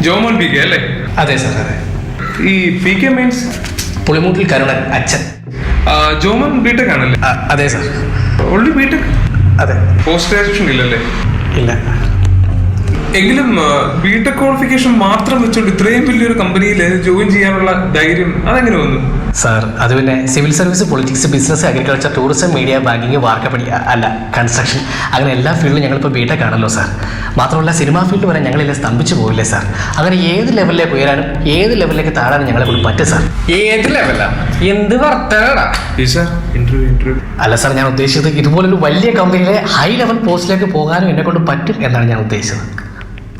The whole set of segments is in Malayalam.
ജോമോൻ പി കെ അല്ലേ? അതെ സാർ, അതെ. ഈ P K means Pulimoottil Karunan അച്ഛൻ. ജോമോൻ ബിടെക് ആണല്ലേ? അതെ സാർ. Only BTech? അതെ. പോസ്റ്റ് ഗ്രാജുവേഷൻ ഇല്ലല്ലേ? ഇല്ല. എങ്കിലും ബിടെക് ക്വാളിഫിക്കേഷൻ മാത്രം വെച്ചുകൊണ്ട് ഇത്രയും വലിയൊരു കമ്പനിയിൽ ജോയിൻ ചെയ്യാനുള്ള ധൈര്യം അതെങ്ങനെ വന്നു സാർ? അത് പിന്നെ civil service, politics, business, agriculture, tourism, media, banking, വാർക്കപ്പണി, അല്ല കൺസ്ട്രക്ഷൻ, അങ്ങനെ എല്ലാ ഫീൽഡിലും ഞങ്ങളിപ്പോൾ ബിടെക് ആണല്ലോ സാർ. മാത്രമല്ല സിനിമാ ഫീൽഡ് വരെ ഞങ്ങളില്ല സ്തംഭിച്ചു പോയില്ലേ സാർ. അങ്ങനെ ഏത് ലെവലിലേക്ക് ഉയരാനും ഏത് ലെവലിലേക്ക് താഴാനും ഞങ്ങളെ കൊണ്ട് പറ്റും സാർ. ഏത് ലെവലാ? എന്ത് വർത്തനാടാ? ഇന്റർവ്യൂ അല്ല സാർ, ഞാൻ ഉദ്ദേശിച്ചത് ഇതുപോലൊരു വലിയ കമ്പനിയിലെ ഹൈ ലെവൽ പോസ്റ്റിലേക്ക് പോകാനും എന്നെ കൊണ്ട് പറ്റും എന്നാണ് ഞാൻ ഉദ്ദേശിച്ചത്.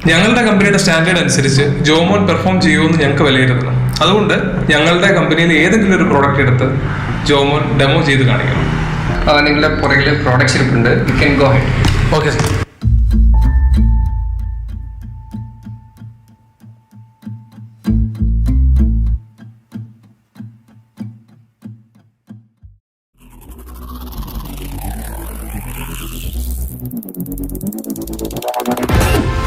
ഞങ്ങളുടെ കമ്പനിയുടെ സ്റ്റാൻഡേർഡ് അനുസരിച്ച് ജോമോൻ പെർഫോം ചെയ്യുമെന്ന് ഞങ്ങൾക്ക് വിലയിരുത്തണം. അതുകൊണ്ട് ഞങ്ങളുടെ കമ്പനിയിൽ ഏതെങ്കിലും ഒരു പ്രോഡക്റ്റ് എടുത്ത് ജോമോൻ ഡെമോ ചെയ്ത് കാണിക്കണം. നിങ്ങളുടെ പുറകിൽ പ്രോഡക്ട്സ് ഇരിപ്പുണ്ട്. You can go head. Okay sir.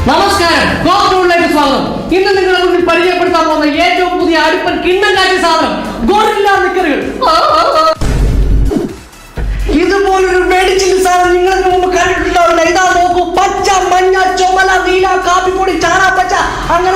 നമസ്കാരം, ഗോഡ്രോണിലേക്ക് സ്വാഗതം. ഇന്ന് നിങ്ങളുടെ മുന്നിൽ പരിചയപ്പെടുത്താൻ പോകുന്ന ഏറ്റവും പുതിയ അടുപ്പൻ കിണ്ണം കാറ്റിയ സാധനം ഗോറില്ല നിക്കറുകൾ. ഇതുപോലൊരു മേടിച്ചിട്ട് സാധനം നിങ്ങൾക്ക് മുമ്പ് കണ്ടിട്ടുണ്ടാവില്ല. ഇതാ നോക്കൂ, പച്ച, മഞ്ഞ, ചുമല, നീല, കാപ്പിപ്പൊടി, ചാണ പച്ച, അങ്ങനെ